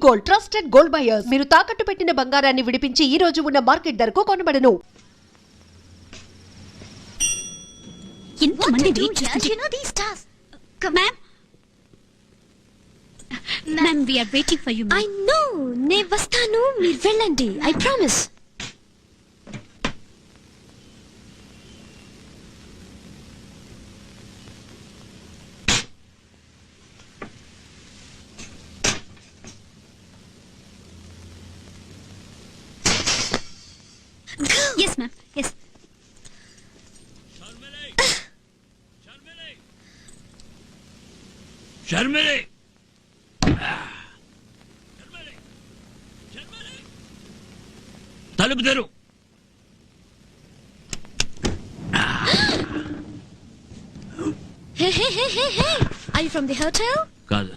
Gold, trusted gold buyers. మీరు తాకట్టు పెట్టిన బంగారాన్ని విడిపించి ఈ రోజు ఉన్న మార్కెట్ ధరకు కొనబడను. ఇంతమంది వెయిట్ చేస్తుంటే ma'am we are waiting for you. I know, నే వస్తాను, మీరు వెళ్ళండి. I promise. Yes ma'am, yes. Sharmili! తలుపు తెరు. Hey, hey, hey, hey, hey. Are you from the hotel? కాదు,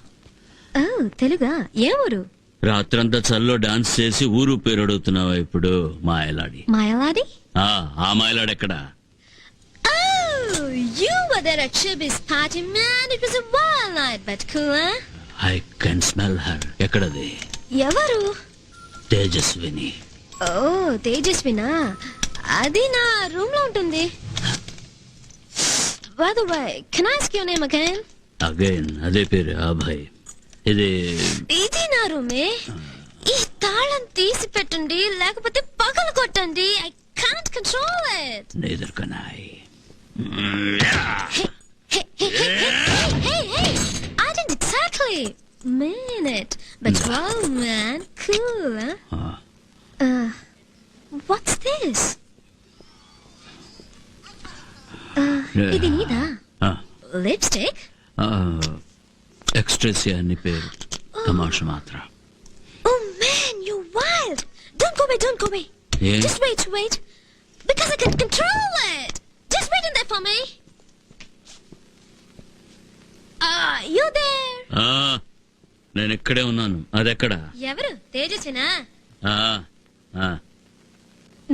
Oh, తెలుగా? ఏ ఊరు? రాత్రంతా చల్లో డాన్స్ చేసి ఊరు పేరు అడుగుతున్నావా ఇప్పుడు? మాయలాడి. మాయలాడి? ఆ మాయలాడి ఎక్కడా? Oh, you were there at Shibi's party, man. It was a wild night, but cool, huh? I can smell her. ఎక్కడది? ఎవరు? తేజస్విని. ఓ, తేజస్వినా? అది నా రూమ్ లో ఉంటుంది. By the way, can I ask your name again? Again అదే పేరు, అభయ్. ఇది నా రూమే. ఈ తాళం తీసి పెట్టండి, లేకపోతే పగలు కొట్టండి. I can't control it. Neither can I. Hey, I didn't exactly mean it, but wow, man, cool, huh? What's this? ఇది నీదా? Lipstick? ఎక్స్ట్రెసియా అని పేరు, తమాషా మాత్ర. Oh man, you're wild. Don't go away. Yeah? Just wait. Because I can control it. Just wait in there for me. You there? నేను ఇక్కడే ఉన్నాను. అదెక్కడ? ఎవరు? తేజస్వినా?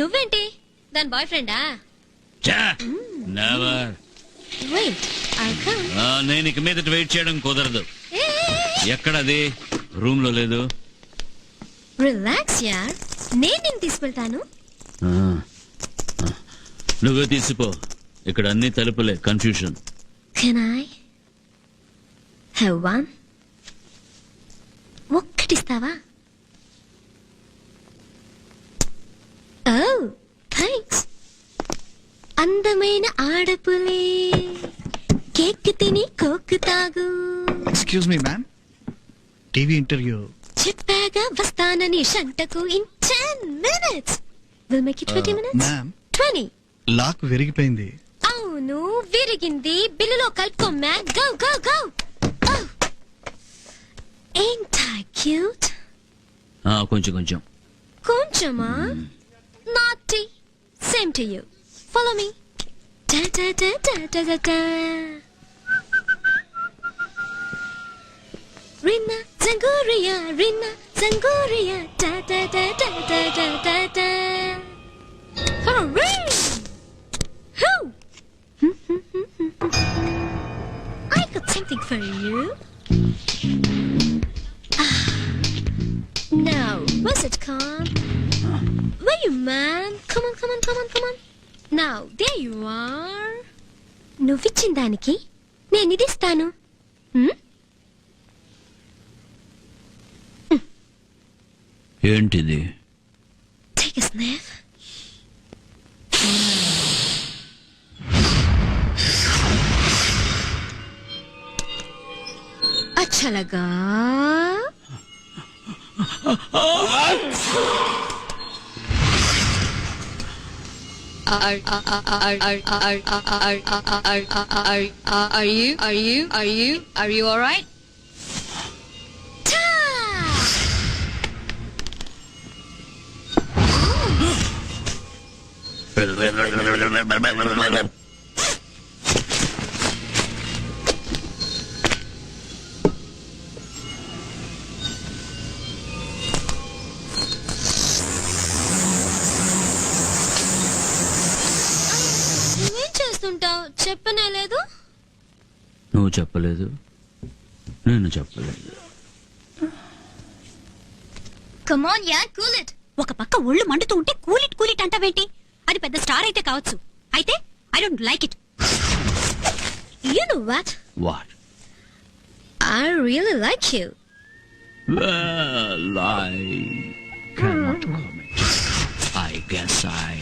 నువ్వేంటి దాని బాయ్ ఫ్రెండా? నెవర్. Wait, I'll come. నేను ఇక మీద వెయిట్ చేయడం కుదరదు. ఎక్కడది? రూమ్ లో లేదు. రిలాక్స్ యార్, నేను తీసుకెళ్తాను. నువ్వే తీసిపో. ఇక్కడ అన్ని తలుపులే, confusion. Can I have one? ఒక్కటిస్తావా? Oh, thanks. అందమైన ఆడపులే కేక్ తిని కోక్ తాగు. Excuse me ma'am, TV interview. చెప్పాగా వస్తానని షంటకు. In 10 minutes. We'll make it 20 minutes. Ma'am, 20. Lock విరిగిపోయింది. అవును, విరిగింది. బిల్లులో కలుపుకో ma'am. Go. Oh. Ain't I cute? కొంచెం. కొంచెమా? Naughty. Same to you. Follow me. Da. Rina Zanguria. Da. Hooray! Who? I got something for you. Now, what's it called? Where you, man? Come on. Now, there you are. నువ్విచ్చిన దానికి నేను ఇది ఇస్తాను. ఏంటిది? Take a sniff. अच्छा लगा? Are you all right? చెప్పనే లేదు. నువ్వు చెప్పలేదు, నేను చెప్పలేదు. Come on, yeah, cool it. ఒక పక్క ఒళ్ళు మండుతూ ఉంటే కూలిట్ అంటావేంటి? అది పెద్ద స్టార్ అయితే కావచ్చు. అయితే I don't like it. You know what? What? I really like you. Well, I cannot comment. I guess I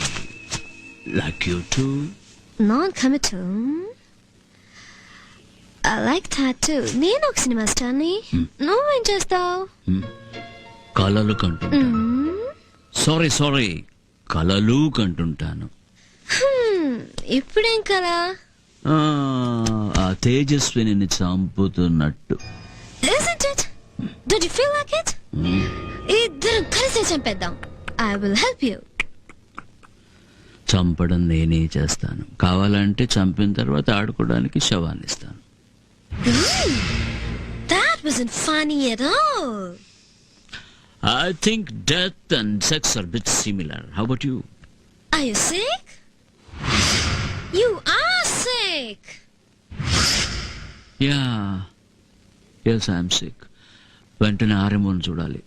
like you too. Non-committal. I like that too. నేను ఒక సినిమా స్టార్ని. నువ్వేం చేస్తావు? కలలు కంటుంటాను. సారీ కలలు కంటుంటాను. ఇప్పుడేం కదా? ఆ Tejaswini చంపుతున్నట్టు. Isn't it? Don't you feel like it? ఇద్దరం కలిసి చంపేద్దాం. I will help you. చంపడం నేనే చేస్తాను. కావాలంటే చంపిన తర్వాత ఆడుకోవడానికి శవాన్ని ఇస్తాను. That wasn't funny at all. I think death and sex are a bit similar. How about you? Are you sick? You are sick. Yeah. Yes, I am sick. వెంటనే ఆర్ఎంఓని చూడాలి.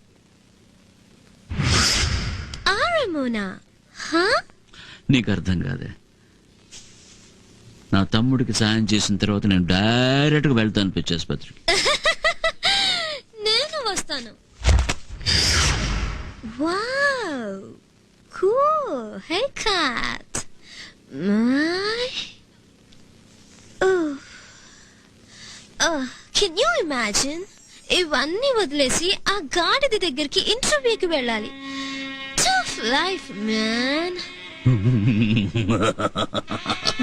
Aramona? Huh? నీకు అర్థం కాదే. నా తమ్ముడికి సాయం చేసిన తర్వాత నేను డైరెక్ట్గా వెళ్తాను పిచ్చి ఆసుపత్రికి. నేను వస్తాను. Wow. Cool haircut. My. Can you imagine? ఇవన్నీ వదిలేసి ఆ గాడిద దగ్గరికి ఇంటర్వ్యూకి వెళ్ళాలి. Tough life, man.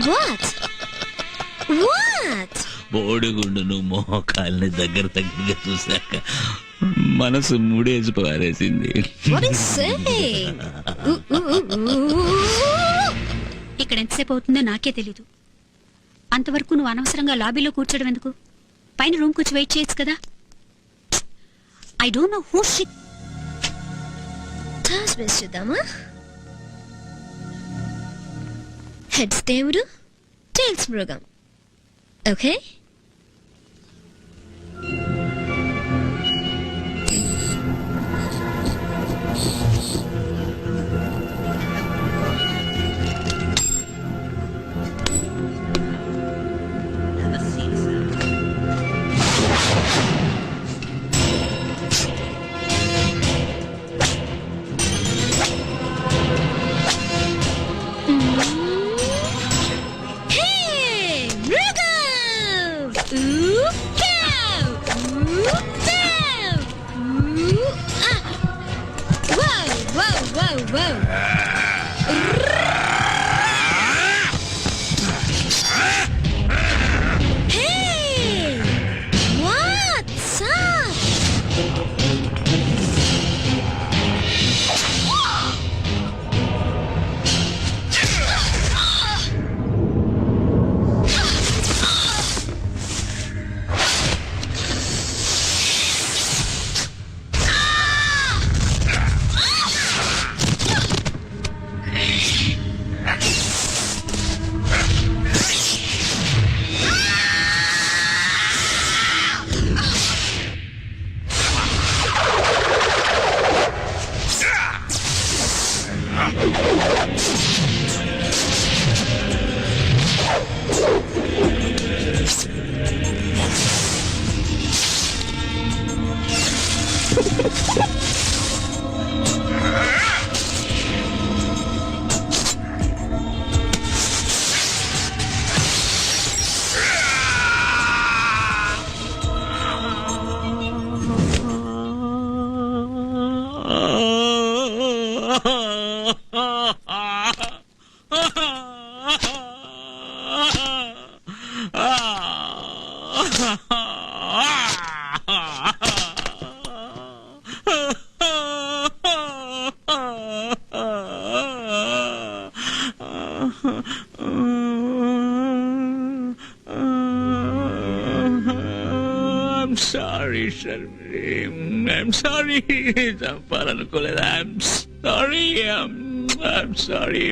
What? బోడిగుండును మోకాల్ని దగ్గరగా చూశాక మనసు మూడేసి పారేసింది. What is saying? ఇక్కడ ఎంతసేపు అవుతుందో నాకే తెలీదు. అంతవరకు నువ్వు అనవసరంగా లాబీలో కూర్చోడం ఎందుకు? పైన రూమ్ కూర్చో వెయిట్ చేయొచ్చు కదా. I don't know who she. Toss base చూద్దామా? హెడ్స్ దేవుడు, టైల్స్ మృగం. Okay? I'm sorry, Sharmi. I'm sorry. చంపాలనుకోలేదు. I'm sorry. I'm sorry.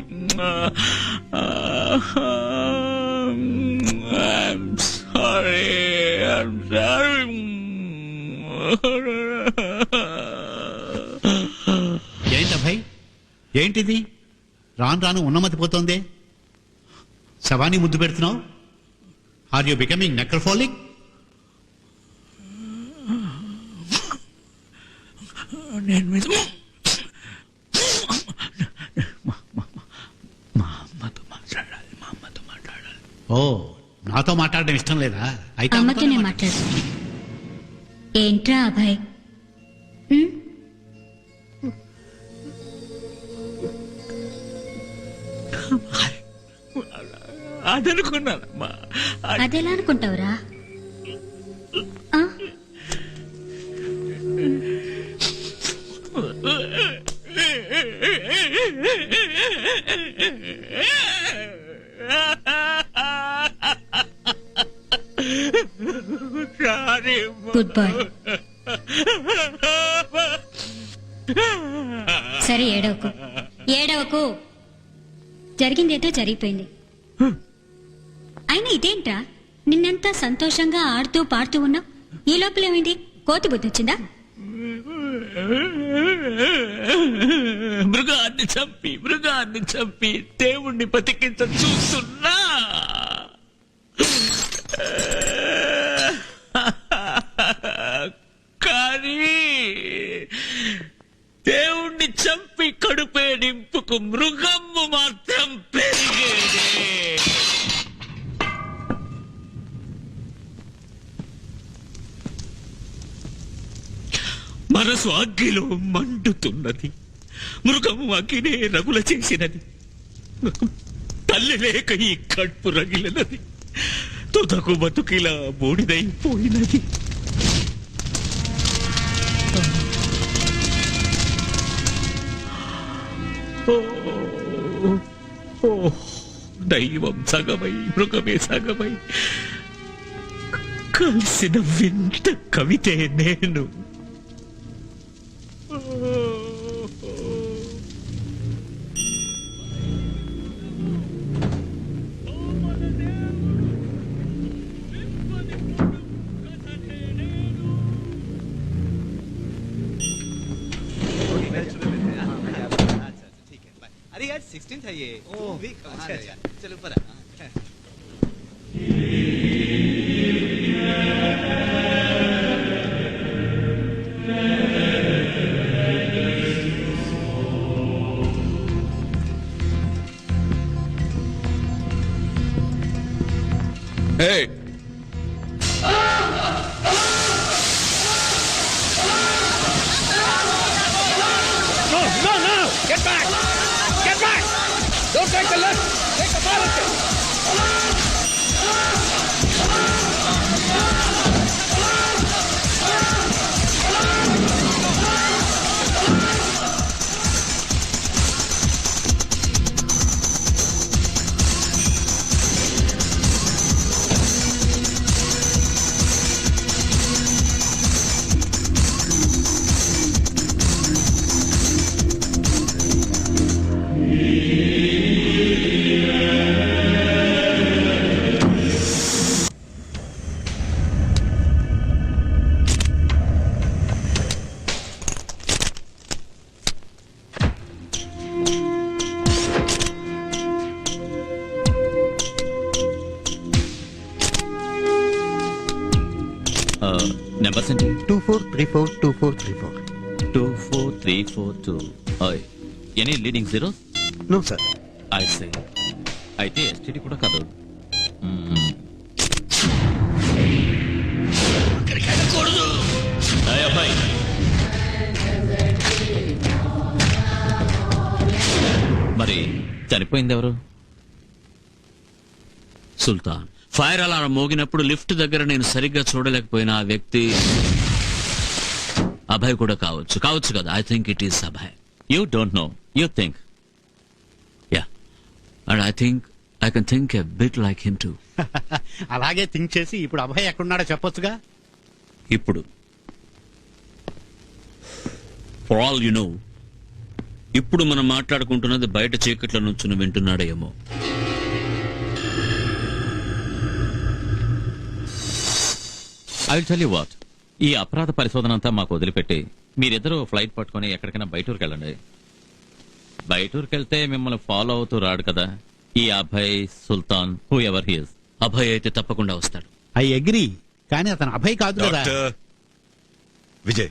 I'm sorry. I'm sorry. ఏంటిది రాను రాను ఉన్నమతి పోతోంది? శవాన్ని ముద్దు పెడుతున్నావు? Are you becoming necrophilic? నేను మీద మా అమ్మతో మాట్లాడాలి. ఓ, నాతో మాట్లాడడం ఇష్టం లేదా? అయితే అమ్మతోనే అమ్మతోనే మాట్లాడు. ఏంట్రా అభయ్? అదనుకున్నానమ్మా. అదెలా అనుకుంటావురా? ఆ? Good boy. సరే ఏడవకు, ఏడవకు. జరిగిందేదో జరిగిపోయింది. అయినా ఇదేంట్రా, నిన్నంతా సంతోషంగా ఆడుతూ పాడుతూ ఉన్నావు, ఈ లోపలేమైంది? కోతి బుద్ధి వచ్చిందా? మృగాన్ని చంపి దేవుణ్ణి బతికించ చూస్తున్నా. కానీ దేవుణ్ణి చంపి కడుపే నింపుకు మృగమ్ము మాత్రం పెరిగేదే. మనసు అగ్గిలో మండుతున్నది, మృగము అగ్గినే రగుల చేసినది. తల్లి లేక ఈ కడుపు రగిలినది, తుదకు బతుకిలా బూడిదైపోయినది. దైవం సగమై మృగమే సగమై కలిసిన వింత కవితే నేను. अरे यार 16 था ये। अच्छा चलो ऊपर आ। Hey! No! Get back! Don't take the left! Take the policy! Numbers ఏంటి? 24342434. 24342. Any leading zero? No, sir. I say. అయితే ఎస్టీడీ కూడా కాదు. అబ్బాయి, మరి చనిపోయింది ఎవరు? సుల్తాన్. ఫైర్ అలారం మోగినప్పుడు లిఫ్ట్ దగ్గర నేను సరిగ్గా చూడలేకపోయిన ఆ వ్యక్తి అభయ్ కూడా కావచ్చు కదా. I think it is Abhay. You don't know, you think. Yeah, and I think I can think a bit like him to. అలాగే థింక్ చేసి ఇప్పుడు అభయ్ ఎక్కడున్నాడో చెప్పొచ్చుగా. ఇప్పుడు ఫర్ ఆల్ యు నో, ఇప్పుడు మనం మాట్లాడుకుంటున్నది బయట చీకట్ల నుంచి వింటున్నాడేమో. I will tell you what, ఈ అపరాధ పరిశోధన అంతా మాకు వదిలిపెట్టి మీరిద్దరూ ఫ్లైట్ పట్టుకొని ఎక్కడికైనా బయట ఊరికి వెళ్ళండి. బయట ఊరికెళ్తే మిమ్మల్ని ఫాలో అవుతూ రాడు కదా ఈ అభయ్ సుల్తాన్ హూ ఎవర్ హీస్. అభయ్ అయితే తప్పకుండా వస్తాడు. ఐ అగ్రి, కానీ అతను అభయ్ కాదు కదా. డాక్టర్ విజయ్,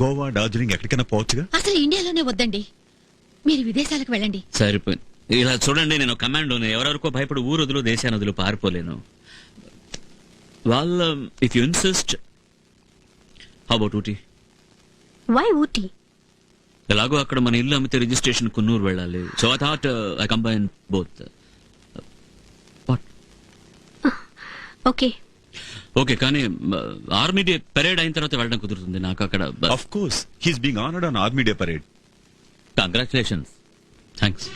గోవా, డార్జిలింగ్ ఎక్కడికైనా పోవచ్చుగా. అసలు ఇండియాలోనే వద్దండి, మీరు విదేశాలకు వెళ్ళండి. సరిపోయింది. ఇలా చూడండి, నేను కమాండోని, ఎవరెవరికో భయపడి ఊరొదులు దేశానదులు పారిపోలేను. వాళ్ళ if you insist, how about Ooty? Why Ooty? ఎలాగో అక్కడ మన ఇల్లు అమ్మితే రిజిస్ట్రేషన్ కున్నూరు వెళ్ళాలి. So I thought I combine both. Okay okay, కానీ ఆర్మీ డే పెరేడ్ అయిన తర్వాత వెళ్ళడం కుదురుతుంది నాకు అక్కడ. Of course, he's being honoured on army day parade. Congratulations. Thanks.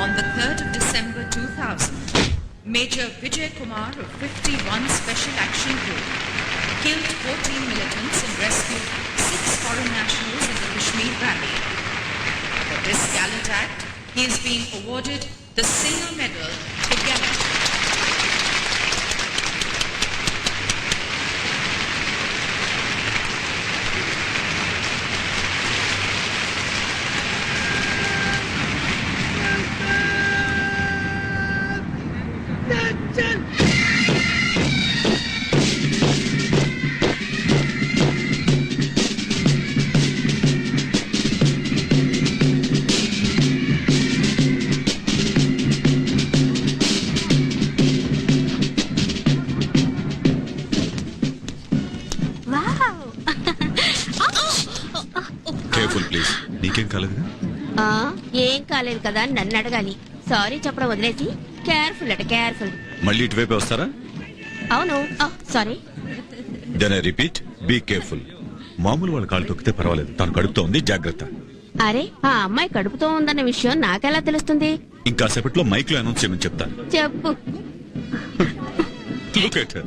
On the 3rd of December 2000, Major Vijay Kumar of 51 Special Action Group killed 14 militants and rescued 6 foreign nationals in the Kashmir Valley. For this gallant act, he is being awarded the Singer Medal for Gallantry. Careful please. నీకేం కాలేదుగా? ఏం కాలేదు కదా అని నన్ను అడగాలి. Sorry చెప్పడం వదిలేసి careful అట కేర్ఫుల్. మళ్ళీ ఇటువైపే వస్తారా? అవును, sorry. Then I repeat, be careful. మామూలు వాళ్ళ కాళ్ళు తొక్కితే పర్వాలేదు, తను కడుపుతో ఉంది, జాగ్రత్త. అరే, ఆ అమ్మాయి కడుపుతో ఉందన్న విషయం నాకెలా తెలుస్తుంది? ఇంకా సేపట్లో మైక్ లో అనౌన్స్ చేయమని చెప్తాను. చెప్పు. Look at her.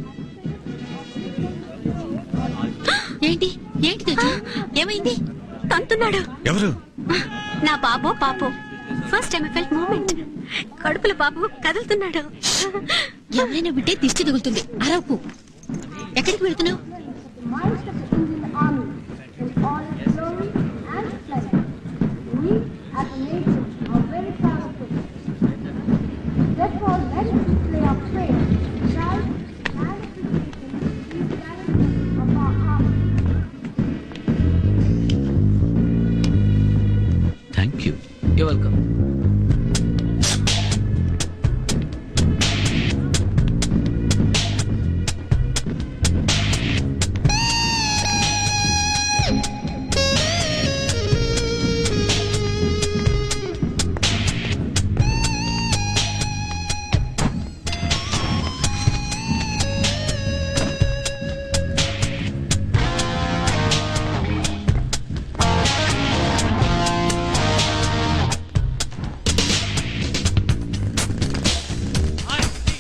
ఏంటి ఏంటి తేజు? ఏమైంది? తంతున్నాడు. ఎవరు? నా బాబు పాపు. First time I felt moment. కడుపులో బాబు కదులుతున్నాడు. ఎవరైనా వింటే దిష్టి తగులుతుంది. అరవకు. ఎక్కడికి వెళ్తున్నావు? Thank you. You're welcome.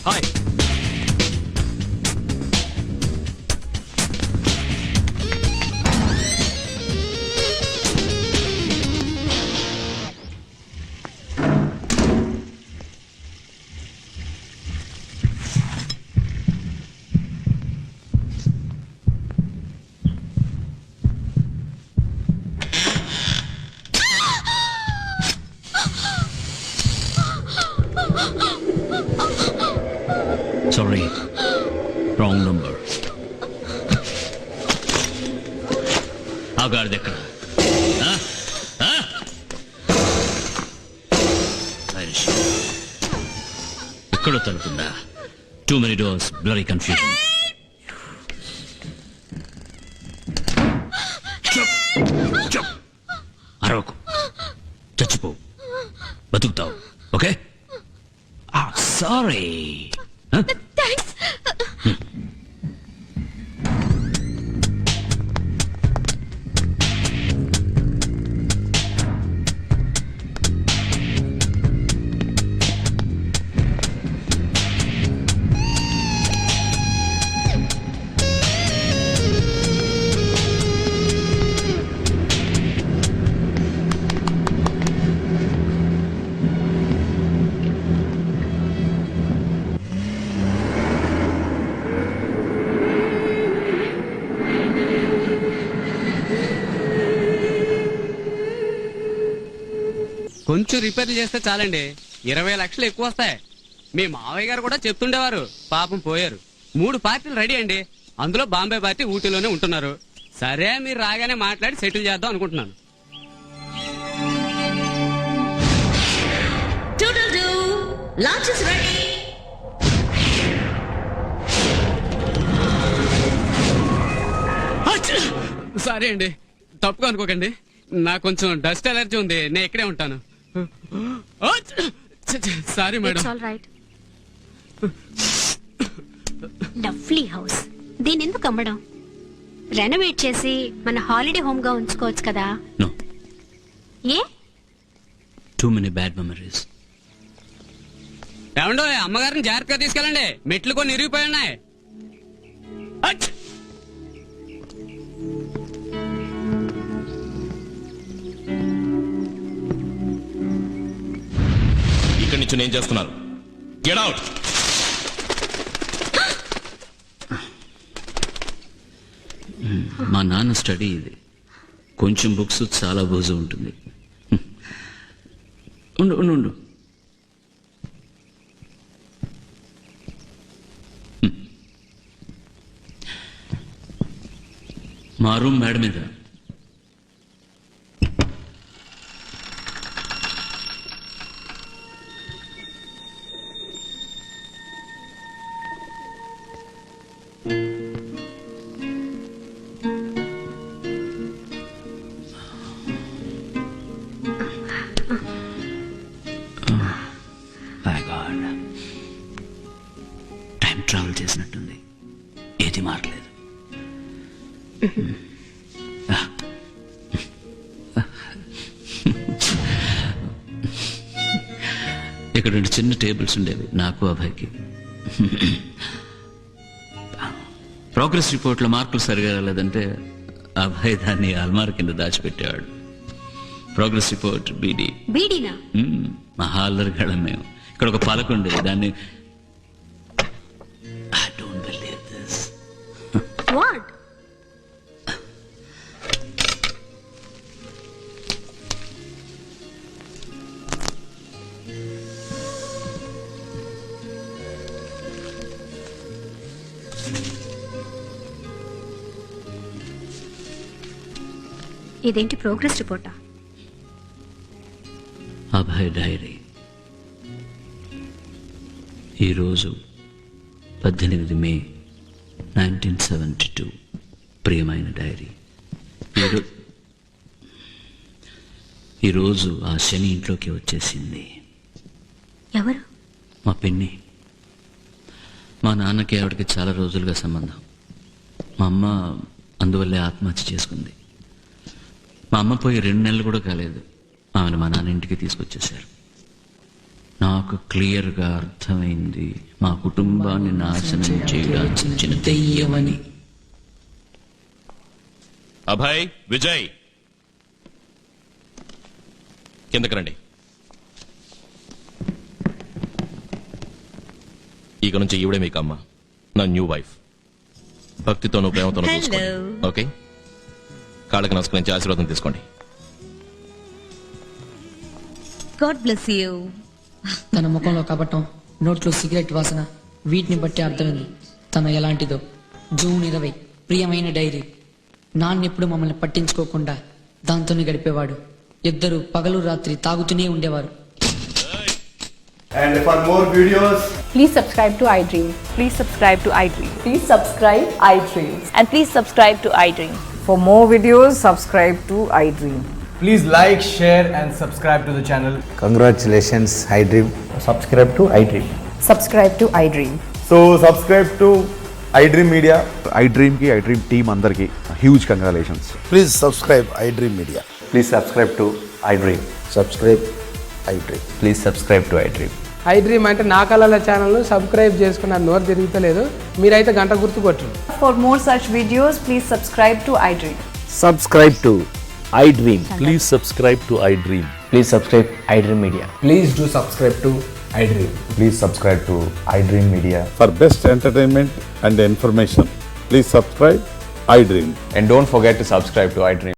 Hi. Sorry, wrong number. ఆ గాడిద ఎక్కడ? ఎక్కడో తలుపుందా? Too many doors, blurry confusion. Chup. అరవకు, చచ్చిపో, బతుకుతావు. ఓకే? సారీ. థ్యాంక్స్. కొంచెం రిపేర్లు చేస్తే చాలండి 20 లక్షలు ఎక్కువ వస్తాయి. మీ మావయ్య గారు కూడా చెప్తుండేవారు, పాపం పోయారు. 3 పార్టీలు రెడీ అండి, అందులో బాంబే పార్టీ ఊటీలోనే ఉంటున్నారు. సరే మీరు రాగానే మాట్లాడి సెటిల్ చేద్దాం అనుకుంటున్నాను. Lunch is ready. సరే అండి, తప్పుగా అనుకోకండి. నాకు కొంచెం డస్ట్ అలర్జీ ఉంది, నేను ఇక్కడే ఉంటాను. Sorry madam. It's all right. Lovely house, దీని ఎందుకు అమ్మడం? రెనోవేట్ చేసి మన హాలిడే హోమ్ గా ఉంచుకోవచ్చు కదా. నో, ఏ? Too many bad memories. ఏమండో, అమ్మగారిని జాగ్రత్తగా తీసుకెళ్ళండి, మెట్లు కొన్ని ఇరిగిపోయి ఉన్నాయి. ఇక్కడి నుంచి నేను చేస్తున్నారు. Get out. మా నాన్న స్టడీ ఇది. కొంచెం బుక్స్ చాలా బోజు ఉంటుంది. ఉండు ఉండు ఉండు. మా రూమ్ మేడ మీద. టైం ట్రావెల్ చేసినట్టుంది, ఏది మారలేదు. ఇక్కడ 2 చిన్న టేబుల్స్ ఉండేవి నాకు, అభయ్కి. ప్రోగ్రెస్ రిపోర్ట్లో మార్కులు సరిగా రాలేదంటే అభయ్ దాన్ని అల్మార్ కింద దాచిపెట్టేవాడు. Progress report బీడీనా? మహా అల్లరిగాళ్ళం మేము. ఇక్కడ ఒక పలక ఉండేది, దాన్ని I don't believe this. What? ఇదేంటి ప్రోగ్రెస్ రిపోర్టా? అభయ్ డైరీ. ఈరోజు 18 మే 1972. ప్రియమైన డైరీ. ఈరోజు ఆ శని ఇంట్లోకి వచ్చేసింది. ఎవరు? మా పిన్ని. మా నాన్నకి ఆవిడకి చాలా రోజులుగా సంబంధం. మా అమ్మ అందువల్లే ఆత్మహత్య చేసుకుంది. మా అమ్మ పోయి 2 నెలలు కూడా కాలేదు, ఆమెను మా నాన్న ఇంటికి తీసుకొచ్చేశారు. నాకు క్లియర్గా అర్థమైంది, మా కుటుంబాన్ని నాశనం చేయడానికి చిన్న దెయ్యమని. అభయ్, విజయ్, కిందకి రండి. ఇక నుంచి ఈవిడే మీకు అమ్మ, నా న్యూ వైఫ్. భక్తితోనూ ప్రేమతోనూ చూసుకోండి, ఓకే? కాళ్ళకి నమస్కరించి ఆశీర్వాదం తీసుకోండి. God bless you. తన ముఖంలో కపటం, నోట్లో సిగరెట్ వాసన, వీటిని బట్టి అర్థమైంది తన ఎలాంటిదో. జూన్ 20, ప్రియమైన డైరీ. నాన్నెప్పుడు మమ్మల్ని పట్టించుకోకుండా దాంతోనే గడిపేవాడు. ఇద్దరు పగలు రాత్రి తాగుతూనే ఉండేవారు. And for more videos, Please subscribe to iDream. Please subscribe to iDream. Please subscribe iDream. And please subscribe to iDream. For more videos, subscribe to iDream. please like, share and subscribe to the channel. Congratulations, iDream. Subscribe to iDream. Subscribe to iDream. So subscribe to iDream Media. iDream కి iDream team అందరికి huge congratulations. Please subscribe iDream Media. Please subscribe to iDream. Subscribe iDream. Please subscribe to iDream. iDream అంటే నా కళల ఛానల్ను subscribe చేసుకున్న నోరు తిరుగుతలేదు, మీరైతే గంట గుర్తు కొట్టండి. For more such videos, please subscribe to iDream. Subscribe to iDream. Please subscribe to iDream. Please subscribe iDream Media. Please do subscribe to iDream. Please subscribe to iDream Media. For best entertainment and information, please subscribe iDream. And don't forget to subscribe to iDream.